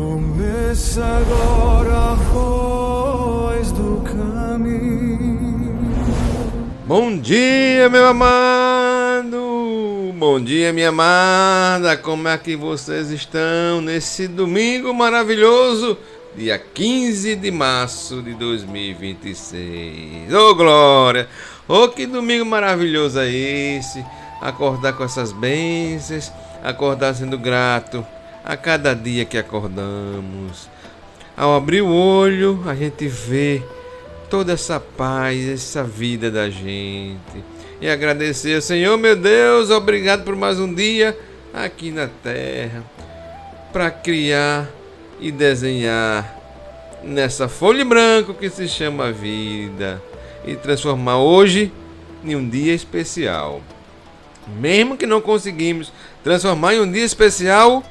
Começa agora a voz do caminho. Bom dia, meu amado! Bom dia, minha amada! Como é que vocês estão nesse domingo maravilhoso, dia 15 de março de 2026? Ô, glória! Ô, que domingo maravilhoso é esse! Acordar com essas bênçãos, acordar sendo grato a cada dia que acordamos. Ao abrir o olho, a gente vê toda essa paz, essa vida da gente. E agradecer ao Senhor, meu Deus, obrigado por mais um dia aqui na terra, para criar e desenhar nessa folha em branco que se chama vida e transformar hoje em um dia especial. Mesmo que não conseguimos transformar em um dia especial,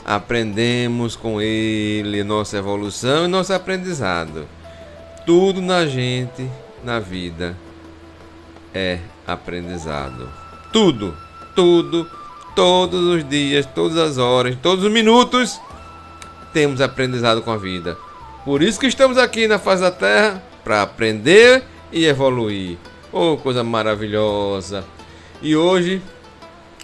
aprendemos com ele nossa evolução e nosso aprendizado. Tudo na gente, na vida, é aprendizado. Tudo, todos os dias, todas as horas, todos os minutos, temos aprendizado com a vida. Por isso que estamos aqui na face da Terra, para aprender e evoluir. Oh, coisa maravilhosa! E hoje,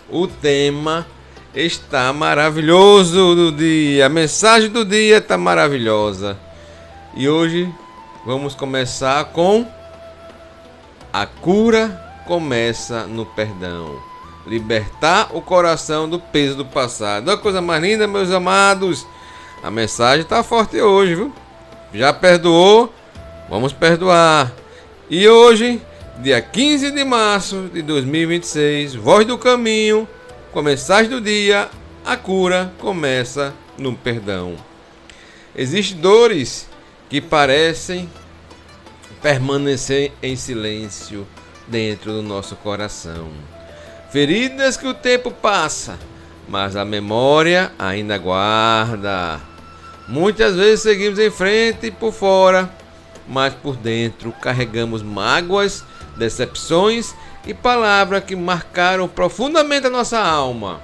o tema está maravilhoso do dia. A mensagem do dia está maravilhosa. E hoje vamos começar com a cura começa no perdão. Libertar o coração do peso do passado. Uma coisa mais linda, meus amados. A mensagem está forte hoje, viu? Já perdoou? Vamos perdoar. E hoje, dia 15 de março de 2026, Voz do Caminho, com a mensagem do dia, a cura começa no perdão. Existem dores que parecem permanecer em silêncio dentro do nosso coração. Feridas que o tempo passa, mas a memória ainda guarda. Muitas vezes seguimos em frente por fora, mas por dentro carregamos mágoas, decepções e palavras que marcaram profundamente a nossa alma.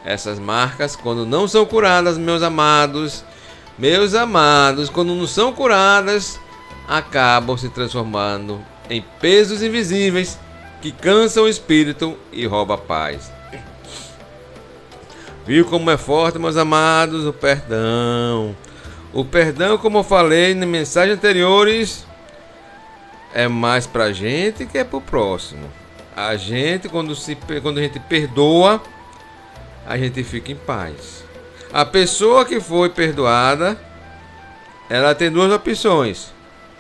Essas marcas, quando não são curadas, meus amados, quando não são curadas, acabam se transformando em pesos invisíveis que cansam o espírito e roubam a paz. Viu como é forte, meus amados, o perdão? O perdão, como eu falei em mensagens anteriores, é mais pra gente que é pro próximo. A gente, quando a gente perdoa, a gente fica em paz. A pessoa que foi perdoada, ela tem duas opções.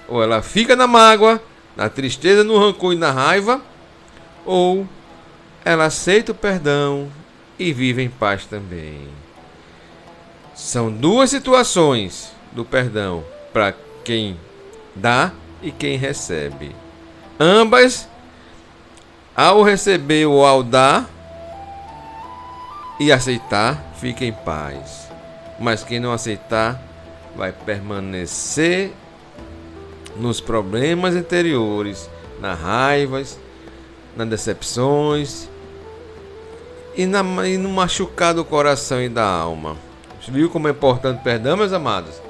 Ou ela fica na mágoa, na tristeza, no rancor e na raiva, ou ela aceita o perdão e vive em paz também. São duas situações do perdão para quem dá e quem recebe. Ambas, ao receber ou ao dar e aceitar, fica em paz. Mas quem não aceitar vai permanecer nos problemas interiores, nas raivas, nas decepções e no machucar do coração e da alma. Viu como é importante o perdão, meus amados?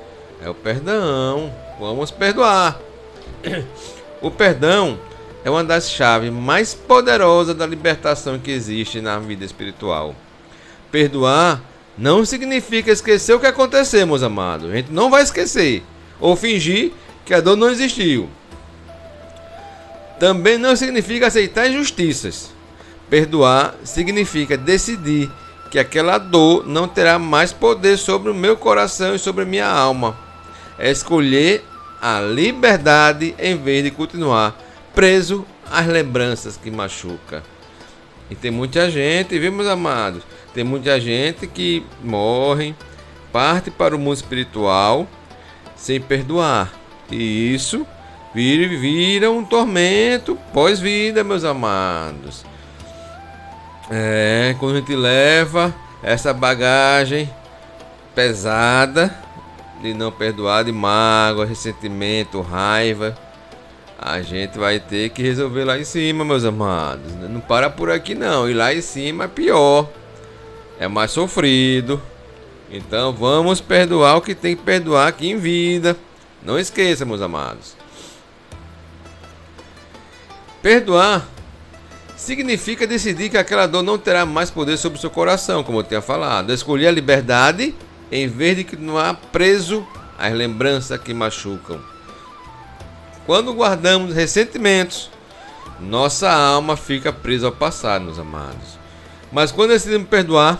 É o perdão. Vamos perdoar. O perdão é uma das chaves mais poderosas da libertação que existe na vida espiritual. Perdoar não significa esquecer o que aconteceu, meus amados. A gente não vai esquecer ou fingir que a dor não existiu. Também não significa aceitar injustiças. Perdoar significa decidir que aquela dor não terá mais poder sobre o meu coração e sobre a minha alma. É escolher a liberdade em vez de continuar preso às lembranças que machucam. E tem muita gente, viu, meus amados? Tem muita gente que morre, parte para o mundo espiritual sem perdoar. E isso vira um tormento pós-vida, meus amados. Quando a gente leva essa bagagem pesada de não perdoar, de mágoa, ressentimento, raiva, a gente vai ter que resolver lá em cima, meus amados. Não para por aqui não, e lá em cima é pior, é mais sofrido, Então vamos perdoar o que tem que perdoar aqui em vida. Não esqueça, meus amados. Perdoar significa decidir que aquela dor não terá mais poder sobre o seu coração, como eu tinha falado. Escolher a liberdade em vez de continuar preso às lembranças que machucam. Quando guardamos ressentimentos, nossa alma fica presa ao passado, meus amados. Mas quando decidimos perdoar,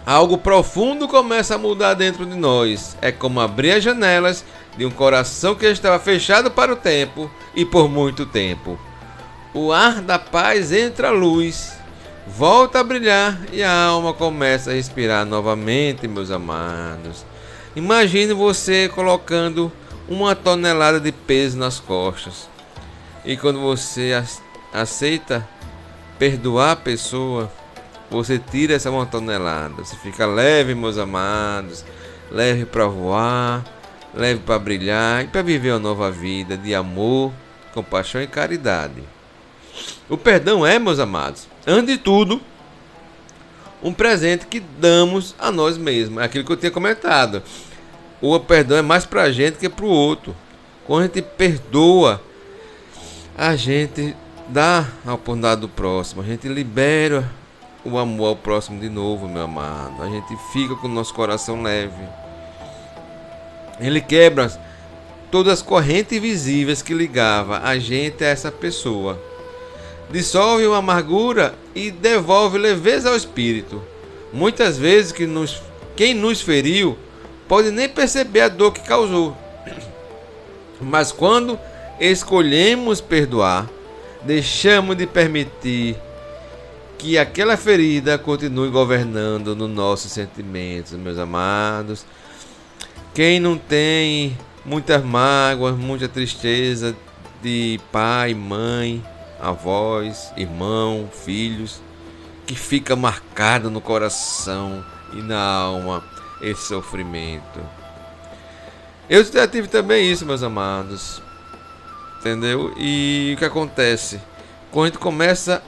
algo profundo começa a mudar dentro de nós. É como abrir as janelas de um coração que estava fechado para o tempo e por muito tempo. O ar da paz entra a luz, volta a brilhar e a alma começa a respirar novamente, meus amados. Imagine você colocando 1 tonelada de peso nas costas. E quando você aceita perdoar a pessoa, você tira essa 1 tonelada. Você fica leve, meus amados. Leve para voar, leve para brilhar e para viver uma nova vida de amor, compaixão e caridade. O perdão é, meus amados, antes de tudo, um presente que damos a nós mesmos. É aquilo que eu tinha comentado. O perdão é mais para a gente que para o outro. Quando a gente perdoa, a gente dá a oportunidade do próximo. A gente libera o amor ao próximo de novo, meu amado. A gente fica com o nosso coração leve. Ele quebra todas as correntes visíveis que ligavam a gente a essa pessoa. Dissolve uma amargura e devolve leveza ao espírito. Muitas vezes quem nos feriu pode nem perceber a dor que causou. Mas quando escolhemos perdoar, deixamos de permitir que aquela ferida continue governando nos nossos sentimentos, meus amados. Quem não tem muitas mágoas, muita tristeza de pai, mãe, avós, irmão, filhos, que fica marcado no coração e na alma esse sofrimento. Eu já tive também isso, meus amados, entendeu? E o que acontece? Quando a gente começa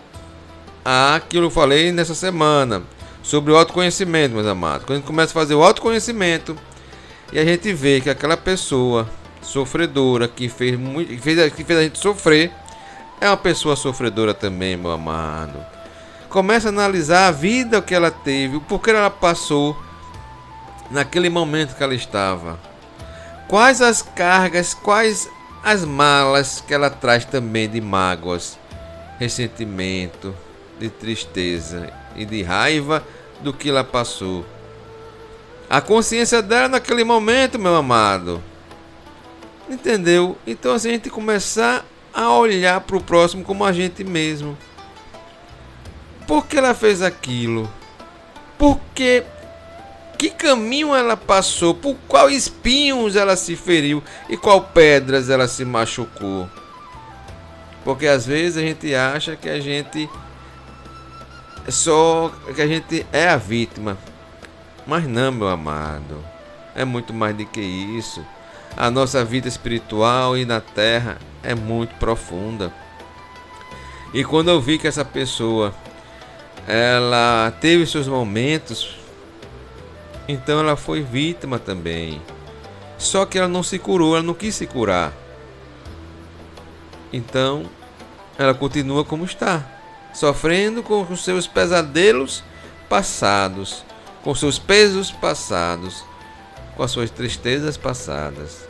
aquilo que eu falei nessa semana sobre o autoconhecimento, meus amados. Quando a gente começa a fazer o autoconhecimento e a gente vê que aquela pessoa sofredora que fez a gente sofrer é uma pessoa sofredora também, meu amado. Começa a analisar a vida que ela teve, o porquê ela passou naquele momento que ela estava. Quais as cargas, quais as malas que ela traz também de mágoas, ressentimento, de tristeza e de raiva do que ela passou. A consciência dela naquele momento, meu amado. Entendeu? Então assim, a gente começar a olhar para o próximo como a gente mesmo. Por que ela fez aquilo? Por que caminho ela passou? Por qual espinhos ela se feriu? E qual pedras ela se machucou? Porque às vezes a gente acha que a gente é a vítima. Mas não, meu amado. É muito mais do que isso. A nossa vida espiritual e na terra é muito profunda. E quando eu vi que essa pessoa ela teve seus momentos, então ela foi vítima também. Só que ela não se curou, ela não quis se curar. Então ela continua como está, sofrendo com os seus pesadelos passados, com seus pesos passados, com as suas tristezas passadas.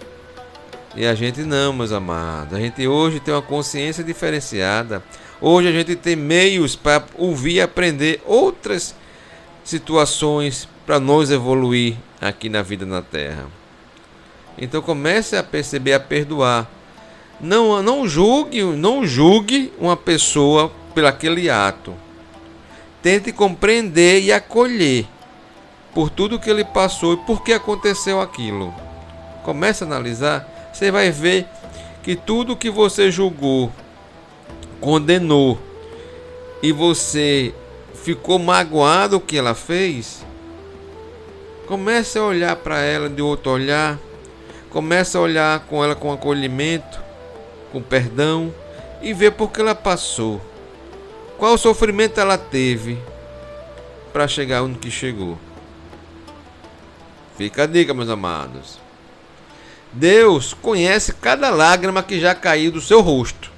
E a gente não, meus amados. A gente hoje tem uma consciência diferenciada. Hoje a gente tem meios para ouvir e aprender outras situações para nos evoluir aqui na vida na Terra. Então comece a perceber, a perdoar. Não julgue uma pessoa pelo aquele ato. Tente compreender e acolher por tudo que ele passou e por que aconteceu aquilo. Comece a analisar. Você vai ver que tudo que você julgou, condenou e você ficou magoado o que ela fez, comece a olhar para ela de outro olhar, comece a olhar com ela com acolhimento, com perdão e ver por que ela passou, qual sofrimento ela teve para chegar onde que chegou. Fica a dica, meus amados. Deus conhece cada lágrima que já caiu do seu rosto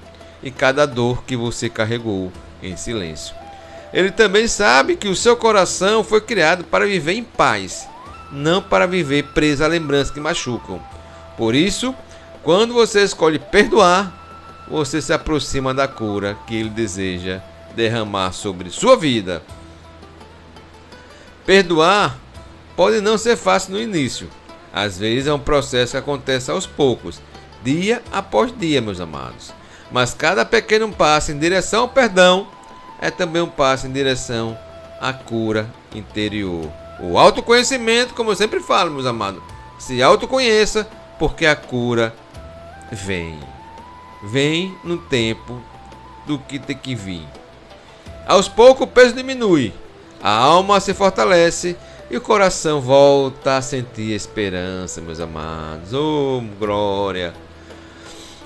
e cada dor que você carregou em silêncio. Ele também sabe que o seu coração foi criado para viver em paz, não para viver preso a lembranças que machucam. Por isso, quando você escolhe perdoar, você se aproxima da cura que Ele deseja derramar sobre sua vida. Perdoar pode não ser fácil no início. Às vezes é um processo que acontece aos poucos, dia após dia, meus amados. Mas cada pequeno passo em direção ao perdão é também um passo em direção à cura interior. O autoconhecimento, como eu sempre falo, meus amados, se autoconheça, porque a cura vem. Vem no tempo do que tem que vir. Aos poucos o peso diminui, a alma se fortalece e o coração volta a sentir esperança, meus amados. Oh, glória!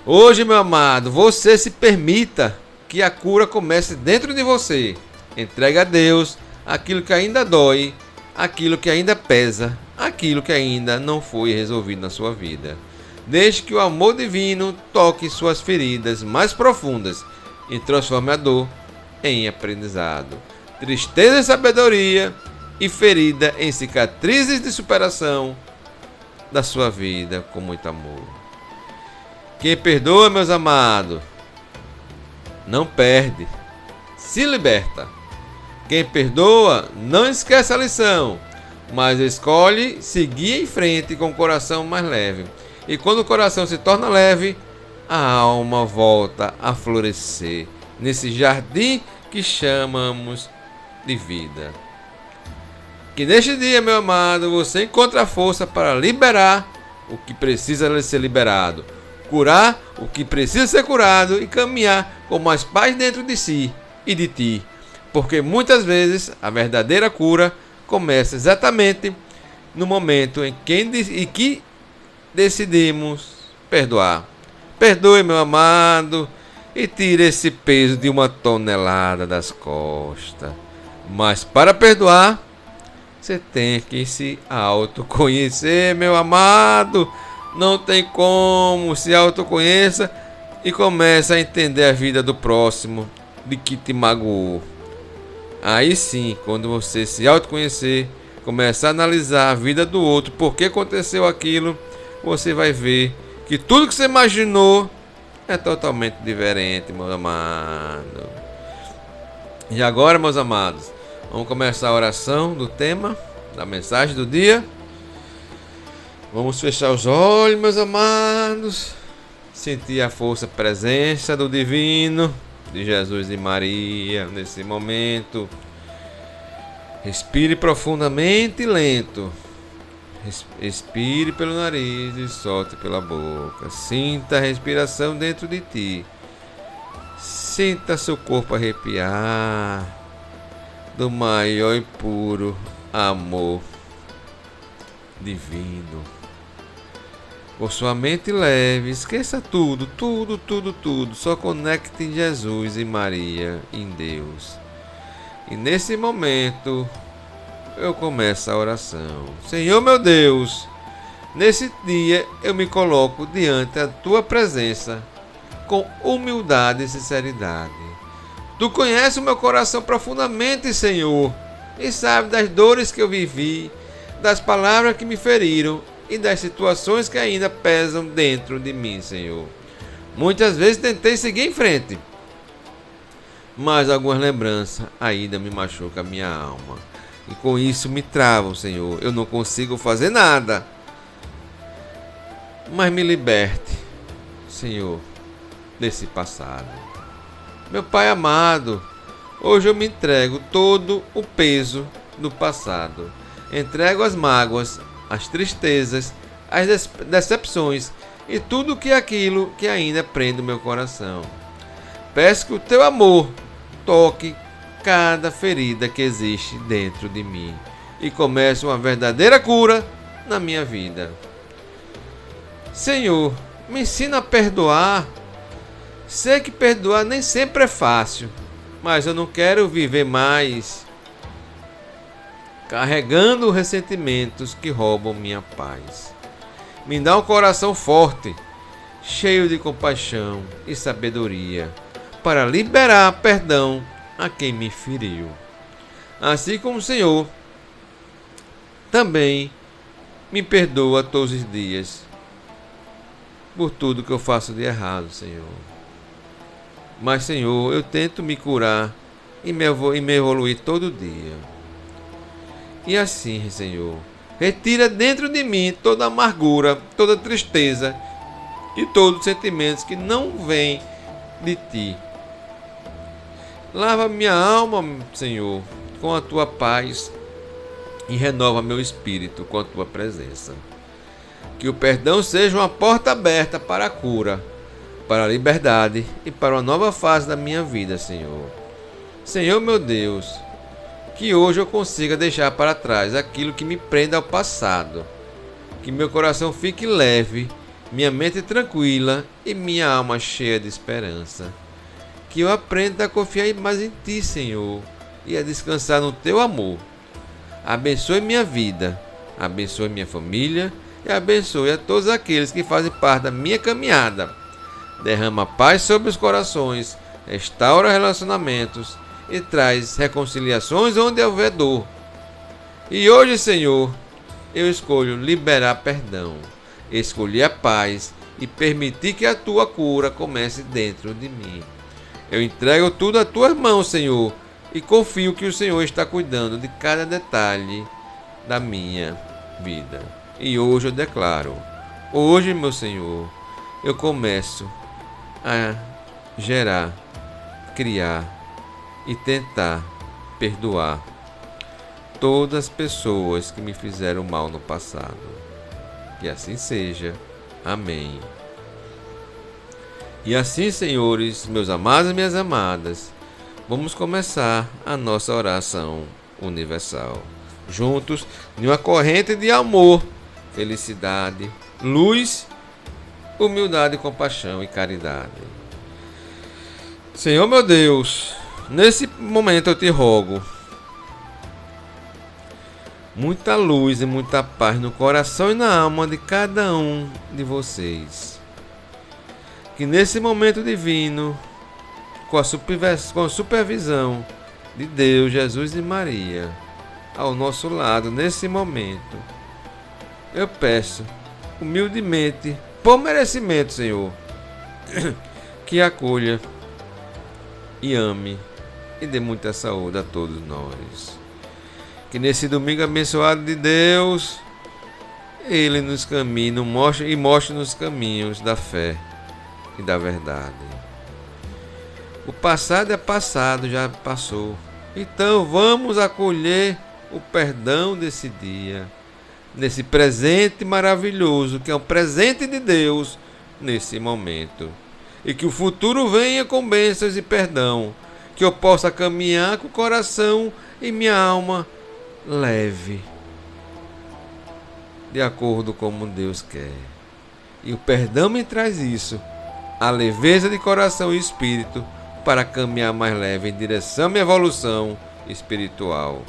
Hoje, meu amado, você se permita que a cura comece dentro de você. Entregue a Deus aquilo que ainda dói, aquilo que ainda pesa, aquilo que ainda não foi resolvido na sua vida. Deixe que o amor divino toque suas feridas mais profundas e transforme a dor em aprendizado, tristeza em sabedoria e ferida em cicatrizes de superação da sua vida com muito amor. Quem perdoa, meus amados, não perde, se liberta. Quem perdoa não esquece a lição, mas escolhe seguir em frente com o coração mais leve. E quando o coração se torna leve, a alma volta a florescer nesse jardim que chamamos de vida. Que neste dia, meu amado, você encontre a força para liberar o que precisa ser liberado, curar o que precisa ser curado e caminhar com mais paz dentro de si e de ti. Porque muitas vezes a verdadeira cura começa exatamente no momento em que decidimos perdoar. Perdoe, meu amado, e tire esse peso de 1 tonelada das costas. Mas para perdoar, você tem que se autoconhecer, meu amado. Não tem como, se autoconheça e comece a entender a vida do próximo, de que te magoou. Aí sim, quando você se autoconhecer, começar a analisar a vida do outro, por que aconteceu aquilo, você vai ver que tudo que você imaginou é totalmente diferente, meu amado. E agora, meus amados, vamos começar a oração do tema, da mensagem do dia. Vamos fechar os olhos, meus amados. Sentir a força, a presença do Divino, de Jesus e Maria, nesse momento. Respire profundamente e lento. Expire pelo nariz e solte pela boca. Sinta a respiração dentro de ti. Sinta seu corpo arrepiar do maior e puro amor divino. Com sua mente leve, esqueça tudo. Só conecte em Jesus e Maria, em Deus. E nesse momento, eu começo a oração. Senhor meu Deus, nesse dia eu me coloco diante da tua presença com humildade e sinceridade. Tu conheces o meu coração profundamente, Senhor, e sabe das dores que eu vivi, das palavras que me feriram e das situações que ainda pesam dentro de mim, Senhor. Muitas vezes tentei seguir em frente, mas algumas lembranças ainda me machucam a minha alma. E com isso me travam, Senhor. Eu não consigo fazer nada. Mas me liberte, Senhor, desse passado. Meu Pai amado, hoje eu me entrego todo o peso do passado. Entrego as mágoas, as tristezas, as decepções e tudo aquilo que ainda prende o meu coração. Peço que o teu amor toque cada ferida que existe dentro de mim e comece uma verdadeira cura na minha vida. Senhor, me ensina a perdoar. Sei que perdoar nem sempre é fácil, mas eu não quero viver mais carregando ressentimentos que roubam minha paz. Me dá um coração forte, cheio de compaixão e sabedoria, para liberar perdão a quem me feriu. Assim como o Senhor também me perdoa todos os dias por tudo que eu faço de errado, Senhor. Mas, Senhor, eu tento me curar e me evoluir todo dia. E assim, Senhor, retira dentro de mim toda amargura, toda tristeza e todos os sentimentos que não vêm de Ti. Lava minha alma, Senhor, com a Tua paz e renova meu espírito com a Tua presença. Que o perdão seja uma porta aberta para a cura, para a liberdade e para uma nova fase da minha vida, Senhor. Senhor meu Deus, que hoje eu consiga deixar para trás aquilo que me prende ao passado. Que meu coração fique leve, minha mente tranquila e minha alma cheia de esperança. Que eu aprenda a confiar mais em Ti, Senhor, e a descansar no Teu amor. Abençoe minha vida, abençoe minha família e abençoe a todos aqueles que fazem parte da minha caminhada. Derrama paz sobre os corações, restaura relacionamentos e traz reconciliações onde houver dor. E hoje, Senhor, eu escolho liberar perdão, escolher a paz e permitir que a Tua cura comece dentro de mim. Eu entrego tudo às Tuas mãos, Senhor, e confio que o Senhor está cuidando de cada detalhe da minha vida. E hoje eu declaro, hoje, meu Senhor, eu começo a gerar, criar e tentar perdoar todas as pessoas que me fizeram mal no passado. Que assim seja. Amém. E assim, senhores, meus amados e minhas amadas, vamos começar a nossa oração universal. Juntos, em uma corrente de amor, felicidade, luz, humildade, compaixão e caridade. Senhor meu Deus, nesse momento eu te rogo muita luz e muita paz no coração e na alma de cada um de vocês. Que nesse momento divino, com a supervisão de Deus, Jesus e Maria, ao nosso lado nesse momento, eu peço humildemente, por merecimento, Senhor, que acolha e ame e dê muita saúde a todos nós. Que nesse domingo abençoado de Deus, Ele nos caminhe e mostre nos caminhos da fé e da verdade. O passado é passado, já passou. Então vamos acolher o perdão desse dia, nesse presente maravilhoso, que é um presente de Deus nesse momento. E que o futuro venha com bênçãos e perdão, que eu possa caminhar com o coração e minha alma leve, de acordo com como Deus quer. E o perdão me traz isso, a leveza de coração e espírito, para caminhar mais leve em direção à minha evolução espiritual.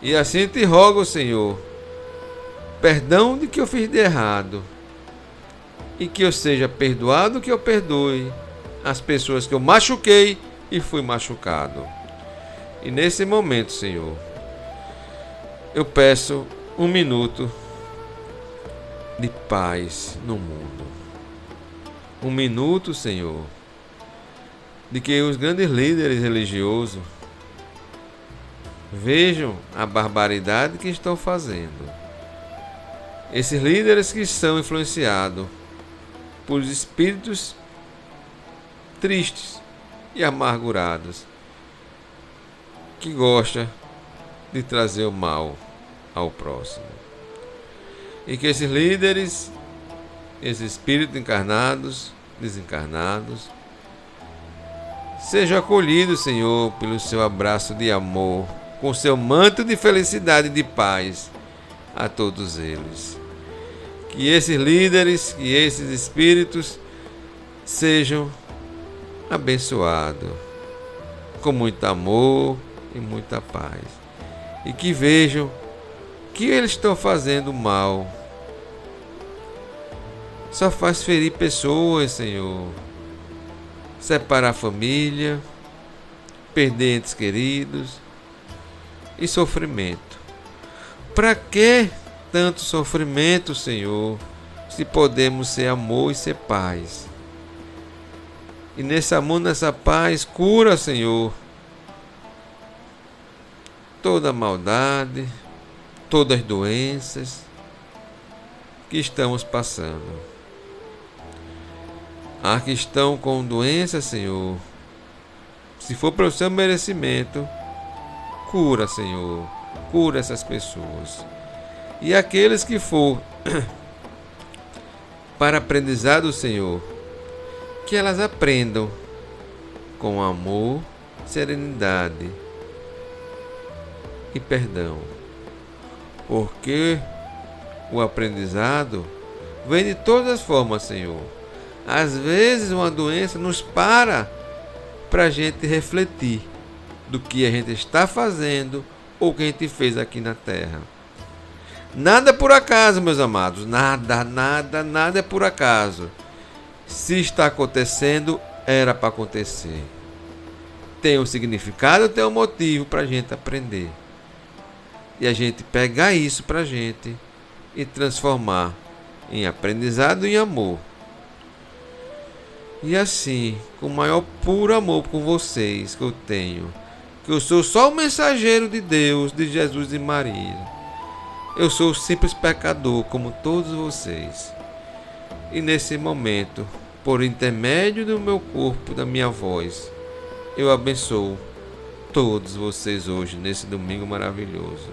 E assim te rogo, Senhor, perdão de que eu fiz de errado, e que eu seja perdoado, que eu perdoe as pessoas que eu machuquei e fui machucado. E nesse momento, Senhor, eu peço 1 minuto de paz no mundo. 1 minuto, Senhor, de que os grandes líderes religiosos vejam a barbaridade que estão fazendo. Esses líderes que são influenciados por espíritos tristes e amargurados, que gostam de trazer o mal ao próximo. E que esses líderes, esses espíritos encarnados, desencarnados, sejam acolhidos, Senhor, pelo seu abraço de amor, com seu manto de felicidade e de paz a todos eles. Que esses líderes, que esses espíritos sejam abençoados com muito amor e muita paz. e que vejam que eles estão fazendo mal. Só faz ferir pessoas, Senhor. Separar a família, perder entes queridos e sofrimento. Para que tanto sofrimento, Senhor, se podemos ser amor e ser paz? E nesse amor, nessa paz, cura, Senhor, toda a maldade, todas as doenças que estamos passando. Há que estão com doença, Senhor, se for para o seu merecimento, cura, Senhor, cura essas pessoas. E aqueles que for para aprendizado, Senhor, que elas aprendam com amor, serenidade e perdão. Porque o aprendizado vem de todas as formas, Senhor. Às vezes uma doença nos para a gente refletir do que a gente está fazendo ou que a gente fez aqui na terra. Nada é por acaso, meus amados. Nada é por acaso. Se está acontecendo, era para acontecer. Tem um significado, tem um motivo para a gente aprender. E a gente pegar isso para a gente e transformar em aprendizado e amor. E assim, com o maior puro amor com vocês que eu tenho, que eu sou só o mensageiro de Deus, de Jesus e Maria. Eu sou simples pecador como todos vocês. E nesse momento, por intermédio do meu corpo, da minha voz, eu abençoo todos vocês hoje, nesse domingo maravilhoso.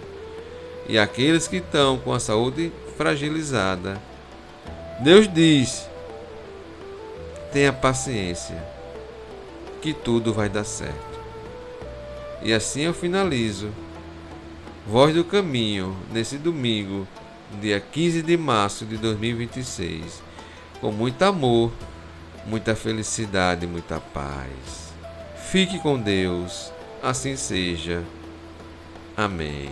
E aqueles que estão com a saúde fragilizada, Deus diz: tenha paciência, que tudo vai dar certo. E assim eu finalizo Voz do Caminho nesse domingo, dia 15 de março de 2026, com muito amor, muita felicidade e muita paz. Fique com Deus, assim seja. Amém.